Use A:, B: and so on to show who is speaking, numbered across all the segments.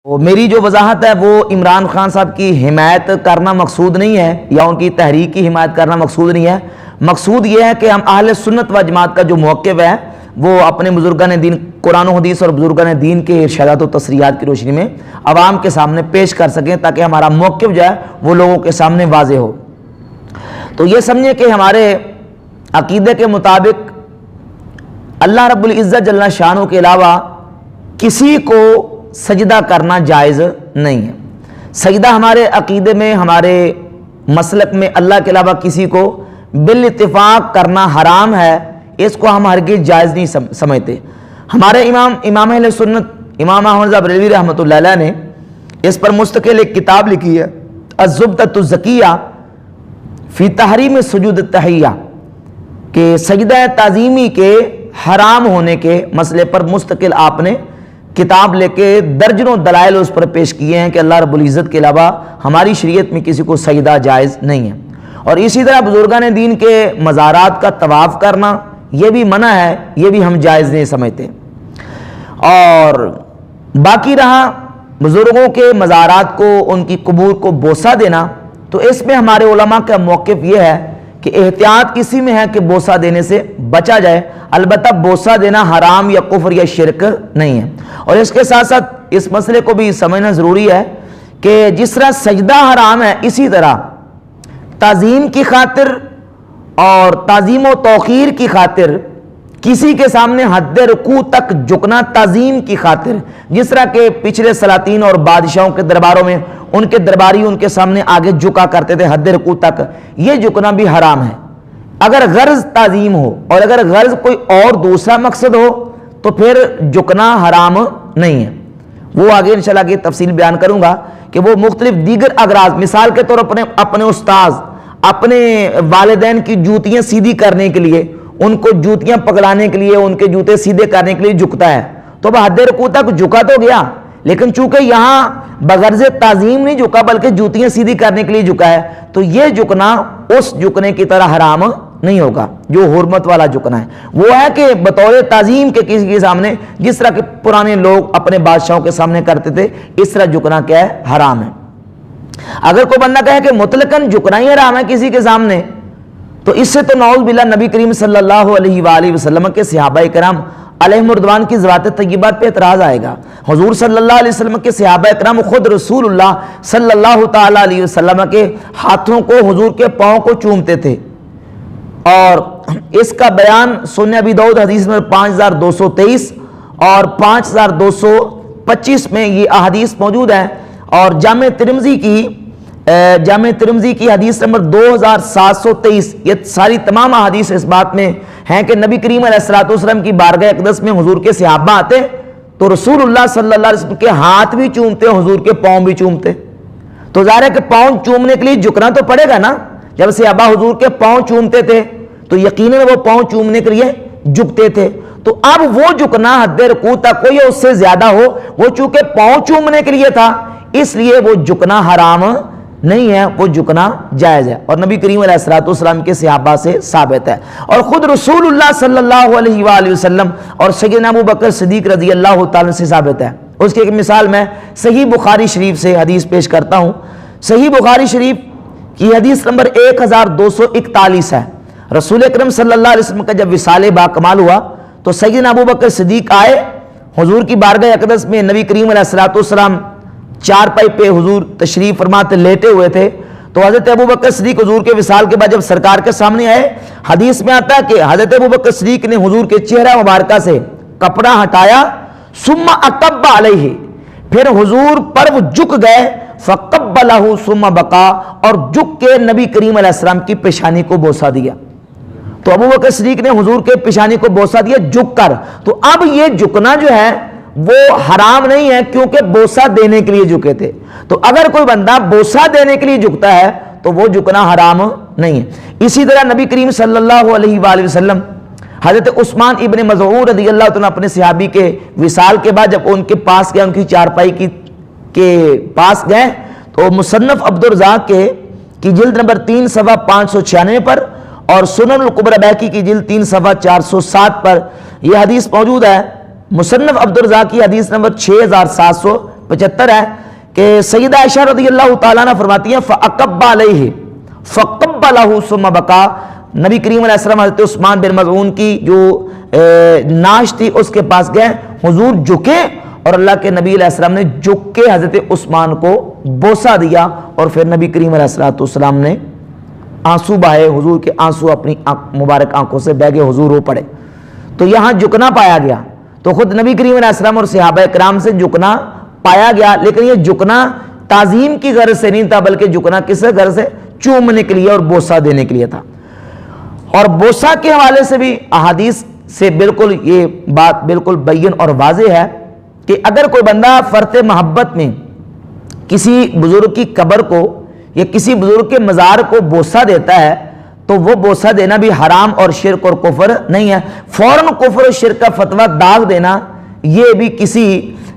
A: میری جو وضاحت ہے وہ عمران خان صاحب کی حمایت کرنا مقصود نہیں ہے یا ان کی تحریک کی حمایت کرنا مقصود نہیں ہے. مقصود یہ ہے کہ ہم اہل سنت و جماعت کا جو موقف ہے وہ اپنے بزرگان دین قرآن و حدیث اور بزرگان دین کے ارشادات و تصریحات کی روشنی میں عوام کے سامنے پیش کر سکیں تاکہ ہمارا موقف جو ہے وہ لوگوں کے سامنے واضح ہو. تو یہ سمجھیں کہ ہمارے عقیدے کے مطابق اللہ رب العزت جل شانہ کے علاوہ کسی کو سجدہ کرنا جائز نہیں ہے. سجدہ ہمارے عقیدے میں، ہمارے مسلک میں اللہ کے علاوہ کسی کو بالاتفاق کرنا حرام ہے. اس کو ہم ہرگز جائز نہیں سمجھتے. ہمارے امام اہل سنت امام احمد بریلوی رحمۃ اللہ علیہ نے اس پر مستقل ایک کتاب لکھی ہے، الزبدۃ الزکیہ فی تحریم سجود التحیہ، کہ سجدہ تعظیمی کے حرام ہونے کے مسئلے پر مستقل آپ نے کتاب لے کے درجنوں دلائل اس پر پیش کیے ہیں کہ اللہ رب العزت کے علاوہ ہماری شریعت میں کسی کو سجدہ جائز نہیں ہے. اور اسی طرح بزرگان دین کے مزارات کا طواف کرنا یہ بھی منع ہے، یہ بھی ہم جائز نہیں سمجھتے. اور باقی رہا بزرگوں کے مزارات کو، ان کی قبور کو بوسہ دینا، تو اس میں ہمارے علماء کا موقف یہ ہے کہ احتیاط اسی میں ہے کہ بوسہ دینے سے بچا جائے. البتہ بوسہ دینا حرام یا کفر یا شرک نہیں ہے. اور اس کے ساتھ ساتھ اس مسئلے کو بھی سمجھنا ضروری ہے کہ جس طرح سجدہ حرام ہے، اسی طرح تعظیم کی خاطر اور تعظیم و توقیر کی خاطر کسی کے سامنے حد رکوع تک جھکنا تعظیم کی خاطر، جس طرح کہ پچھلے سلاطین اور بادشاہوں کے درباروں میں ان کے درباری ان کے سامنے آگے جھکا کرتے تھے حد رکوع تک، یہ جھکنا بھی حرام ہے. اگر غرض تعظیم ہو اور اگر غرض کوئی اور دوسرا مقصد ہو تو پھر جھکنا حرام نہیں ہے. وہ آگے انشاءاللہ کی تفصیل بیان کروں گا کہ وہ مختلف دیگر اغراض، مثال کے طور اپنے استاذ، اپنے والدین کی جوتیاں سیدھی کرنے کے لیے، ان کو جوتیاں پکڑانے کے لیے، ان کے جوتے سیدھے کرنے کے لیے جھکتا ہے، تو وہ حد رکوع تک جھکا تو گیا، لیکن چونکہ یہاں بغرض تعظیم نہیں جھکا بلکہ جوتیاں سیدھی کرنے کے لیے جھکا ہے، تو یہ جھکنا اس جھکنے کی طرح حرام نہیں ہوگا جو حرمت والا جھکنا ہے. وہ ہے کہ بطور تعظیم کے کسی کے سامنے، جس طرح کہ پرانے لوگ اپنے بادشاہوں کے سامنے کرتے تھے، اس طرح جھکنا کیا ہے؟ حرام ہے. اگر کوئی بندہ کہے کہ مطلقاً جھکنا ہی حرام ہے کسی کے سامنے، تو اس سے تو نعوذ باللہ نبی کریم صلی اللہ علیہ وآلہ وسلم کے صحابہ کرام علیہم رضوان کی ذوات طیبات پہ اعتراض آئے گا. حضور صلی اللہ علیہ وسلم کے صحابہ کرام خود رسول اللہ صلی اللہ تعالی علیہ وسلم کے ہاتھوں کو، حضور کے پاؤں کو چومتے تھے. اور اس کا بیان سنن ابی داؤد حدیث نمبر 5223 اور 5225 میں یہ احادیث موجود ہیں. اور جامع ترمذی کی حدیث نمبر 2723، یہ ساری تمام احادیث اس بات میں ہیں کہ نبی کریم علیہ الصلوۃ والسلام کی بارگاہ اقدس میں حضور کے صحابہ آتے تو رسول اللہ صلی اللہ علیہ وسلم کے ہاتھ بھی چومتے، حضور کے پاؤں بھی چومتے. تو ظاہر ہے کہ پاؤں چومنے کے لیے جھکنا تو پڑے گا نا. جب صحابہ حضور کے پاؤں چومتے تھے تو یقیناً وہ پاؤں چومنے کے لیے جھکتے تھے. تو اب وہ جھکنا حد رکوع تک ہو یا اس سے زیادہ ہو، وہ چونکہ پاؤں چومنے کے لیے تھا اس لیے وہ جھکنا حرام نہیں ہے، وہ جھکنا جائز ہے، اور نبی کریم علیہ الصلوۃ والسلام کے صحابہ سے ثابت ہے. اور خود رسول اللہ صلی اللہ علیہ وآلہ وسلم اور سیدنا ابو بکر صدیق رضی اللہ تعالیٰ سے ثابت ہے. اس کی ایک مثال میں صحیح بخاری شریف سے حدیث پیش کرتا ہوں. صحیح بخاری شریف کی حدیث نمبر 1241 ہے. رسول اکرم صلی اللہ علیہ وسلم کا جب وصال با کمال ہوا تو سیدنا ابو بکر صدیق آئے حضور کی بارگاہ اقدس میں. نبی کریم علیہ الصلوۃ والسلام چارپائی پہ حضور تشریف فرماتے لیٹے ہوئے تھے. تو حضرت ابو بکر صدیق حضور کے وصال کے بعد جب سرکار کے سامنے آئے، حدیث میں آتا ہے کہ حضرت ابو بکر صدیق نے حضور کے چہرہ مبارکہ سے کپڑا ہٹایا، ثم اکب علیہ، پھر حضور پر وہ جھک گئے، فقبلہ ثم بقا، اور جھک کے نبی کریم علیہ السلام کی پیشانی کو بوسہ دیا. تو ابو بکر صدیق نے حضور کے پیشانی کو بوسہ دیا جھک کر. تو اب یہ جھکنا جو ہے وہ حرام نہیں ہے کیونکہ بوسہ دینے کے لیے جھکے تھے. تو اگر کوئی بندہ بوسہ دینے کے لیے جھکتا ہے تو وہ جھکنا حرام نہیں ہے. اسی طرح نبی کریم صلی اللہ علیہ وآلہ وسلم حضرت عثمان ابن مظعون رضی اللہ عنہ اپنے صحابی کے وصال کے بعد جب ان کے پاس گئے، ان کی چارپائی کے پاس گئے، تو مصنف عبدالرزاق کی جلد نمبر 3 صفحہ 596 پر اور سنن الکبری بیہقی کی جلد 3 صفحہ 407 پر یہ حدیث موجود ہے. مصنف عبدالرزاق کی حدیث نمبر 6700 75 ہے کہ سیدہ عائشہ رضی اللہ تعالیٰ عنہ فرماتی ہیں فَأَقَبَّ عَلَيْهِ فَقَبَّلَهُ ثُمَّ بَكَى، نبی کریم علیہ السلام حضرت عثمان بن مظعون کی جو ناش تھی اس کے پاس گئے، حضور جھکے اور اللہ کے نبی علیہ السلام نے جھک کے حضرت عثمان کو بوسہ دیا، اور پھر نبی کریم علیہ السلام نے آنسو بہائے، حضور کے آنسو اپنی مبارک آنکھوں سے بہہ گئے، حضور رو پڑے۔ تو یہاں جھکنا پایا گیا، تو خود نبی کریم علیہ السلام اور صحابہ کرام سے جھکنا پایا گیا، لیکن یہ جھکنا تعظیم کی غرض سے نہیں تھا، بلکہ جھکنا کس غرض سے؟ چومنے کے لیے اور بوسہ دینے کے لیے تھا۔ اور بوسہ کے حوالے سے بھی احادیث سے بالکل یہ بات بالکل بین اور واضح ہے کہ اگر کوئی بندہ فرط محبت میں کسی بزرگ کی قبر کو یا کسی بزرگ کے مزار کو بوسہ دیتا ہے تو وہ بوسہ دینا بھی حرام اور شرک اور کفر نہیں ہے۔ فوراً کفر اور شرک کا فتویٰ داغ دینا یہ بھی کسی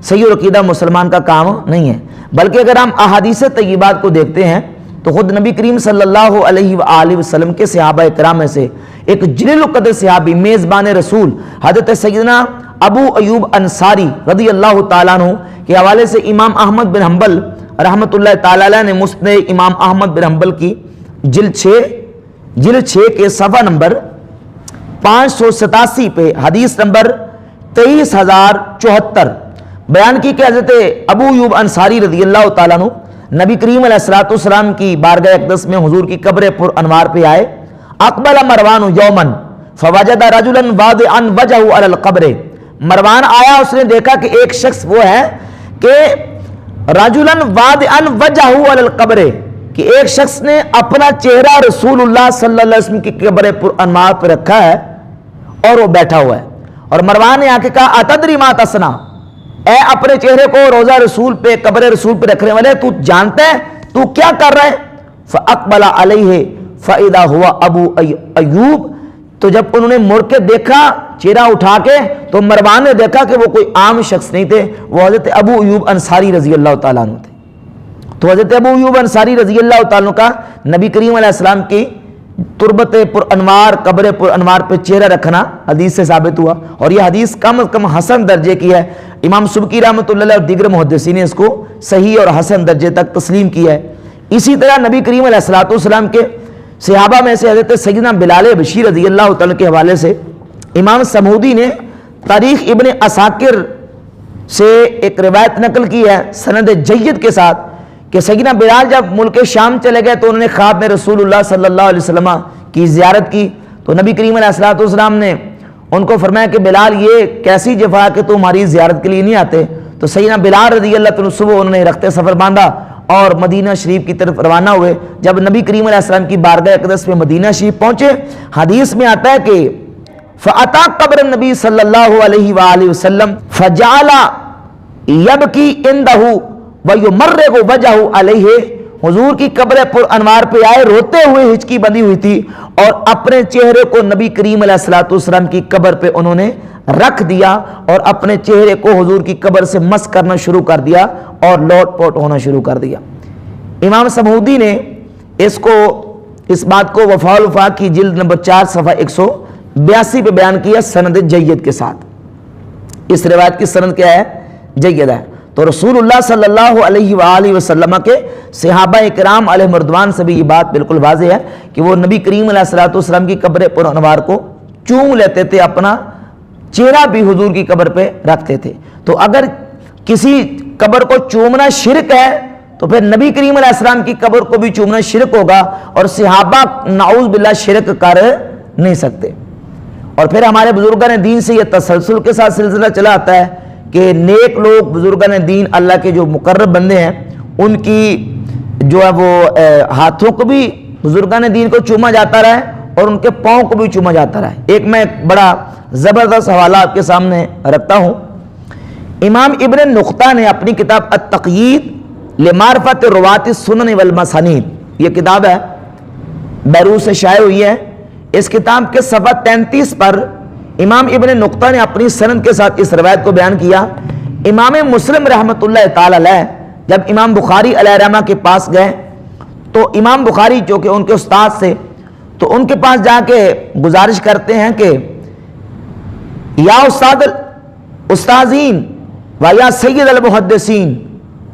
A: صحیح العقیدہ مسلمان کا کام نہیں ہے، بلکہ اگر ہم احادیث طیبات کو دیکھتے ہیں تو خود نبی کریم صلی اللہ علیہ وآلہ وسلم کے صحابہ کرام میں سے ایک جلیل القدر صحابی میزبان رسول حضرت سیدنا ابو ایوب انصاری رضی اللہ تعالیٰ عنہ کے حوالے سے امام احمد بن حنبل رحمۃ اللہ تعالیٰ علیہ نے مسند امام احمد بن حنبل کی جلد 6 کے صفحہ نمبر 587 پہ حدیث نمبر 23074 بیان کی کہ حضرت ابو ایوب انصاری رضی اللہ تعالیٰ عنہ نبی کریم علیہ السلام کی بارگاہ اقدس میں حضور کی قبر پر انوار پہ آئے۔ اقبل مروان یومن فوجد رجلا واضعا وجهه علی القبر، مروان آیا، اس نے دیکھا کہ ایک شخص وہ ہے کہ رجلا واضعا وجهه علی القبر، کہ ایک شخص نے اپنا چہرہ رسول اللہ صلی اللہ علیہ وسلم کی قبر پر انوار پہ رکھا ہے اور وہ بیٹھا ہوا ہے۔ اور مروان نے آ کے کہا اتدری ما تصنع، اے اپنے چہرے کو روضہ رسول پہ قبر رسول پہ رکھنے والے تو جانتا ہے تو کیا کر رہا ہے؟ فاقبل علیہ فاذا ہوا ابو ایوب، تو جب انہوں نے مڑ کے دیکھا چہرہ اٹھا کے تو مروان نے دیکھا کہ وہ کوئی عام شخص نہیں تھے، وہ حضرت ابو ایوب انصاری رضی اللہ تعالیٰ عنہ تھے۔ تو حضرت ابو ایوب انصاری رضی اللہ تعالیٰ عنہ کا نبی کریم علیہ السلام کی تربت پر انوار قبر پر انوار پہ چہرہ رکھنا حدیث سے ثابت ہوا، اور یہ حدیث کم از کم حسن درجے کی ہے۔ امام سبکی رحمۃ اللہ علیہ اور دیگر محدثین نے اس کو صحیح اور حسن درجے تک تسلیم کیا ہے۔ اسی طرح نبی کریم علیہ السلام کے صحابہ میں سے حضرت سیدنا بلال بشیر رضی اللہ تعالیٰ کے حوالے سے امام سمودی نے تاریخ ابن عساکر سے ایک روایت نقل کی ہے سند جید کے ساتھ کہ سیدنا بلال جب ملک شام چلے گئے تو انہوں نے خواب میں رسول اللہ صلی اللہ علیہ وسلم کی زیارت کی، تو نبی کریم علیہ السلام نے ان کو فرمایا کہ بلال یہ کیسی جفا کہ تم ہماری زیارت کے لیے نہیں آتے؟ تو سیدنا بلال رضی اللہ عنہ صبح انہوں نے رخت سفر باندھا اور مدینہ شریف کی طرف روانہ ہوئے۔ جب نبی کریم علیہ السلام کی بارگاہ اقدس میں مدینہ شریف پہنچے، حدیث میں آتا ہے کہ فَأَتَى قبر النبی صلی اللہ علیہ وآلہ وسلم فَجَعَلَ يَبْكِي عِنْدَهُ وَيُمَرِّغُ وَجْهَهُ عَلَيْهِ، حضور کی قبر پر انوار پہ آئے، روتے ہوئے ہچکی بندھی ہوئی تھی، اور اپنے چہرے کو نبی کریم علیہ السلام کی قبر پہ انہوں نے رکھ دیا اور اپنے چہرے کو حضور کی قبر سے مس کرنا شروع کر دیا اور لوٹ پوٹ ہونا شروع کر دیا۔ امام سمودی نے اس بات کو وفاء الوفاق کی جلد نمبر 4 صفحہ 182 پہ بیان کیا سند جید کے ساتھ۔ اس روایت کی سند کیا ہے؟ جید ہے۔ تو رسول اللہ صلی اللہ علیہ وآلہ وسلم کے صحابہ کرام علیہ رضوان سے بھی یہ بات بالکل واضح ہے کہ وہ نبی کریم علیہ السلام کی قبر پر انوار کو چوم لیتے تھے، اپنا چہرہ بھی حضور کی قبر پہ رکھتے تھے۔ تو اگر کسی قبر کو چومنا شرک ہے تو پھر نبی کریم علیہ السلام کی قبر کو بھی چومنا شرک ہوگا، اور صحابہ نعوذ باللہ شرک کر نہیں سکتے۔ اور پھر ہمارے بزرگان دین سے یہ تسلسل کے ساتھ سلسلہ چلا آتا ہے کہ نیک لوگ بزرگان دین اللہ کے جو مقرب بندے ہیں ان کی جو ہے وہ ہاتھوں کو بھی بزرگان دین کو چوما جاتا رہا ہے اور ان کے پاؤں کو بھی چوما جاتا رہا ہے۔ ایک میں بڑا زبردست حوالہ آپ کے سامنے رکھتا ہوں۔ امام ابن نقطہ نے اپنی کتاب التقیید لمعرفت روات السنن والمسانید، یہ کتاب ہے بیروت سے شائع ہوئی ہے، اس کتاب کے صفحہ 33 پر امام ابن نقطہ نے اپنی سند کے ساتھ اس روایت کو بیان کیا۔ امام مسلم رحمۃ اللہ تعالی علیہ جب امام بخاری علیہ رحمہ کے پاس گئے تو امام بخاری جو کہ ان کے استاد سے، تو ان کے پاس جا کے گزارش کرتے ہیں کہ یا استاذین و یا سید المحدثین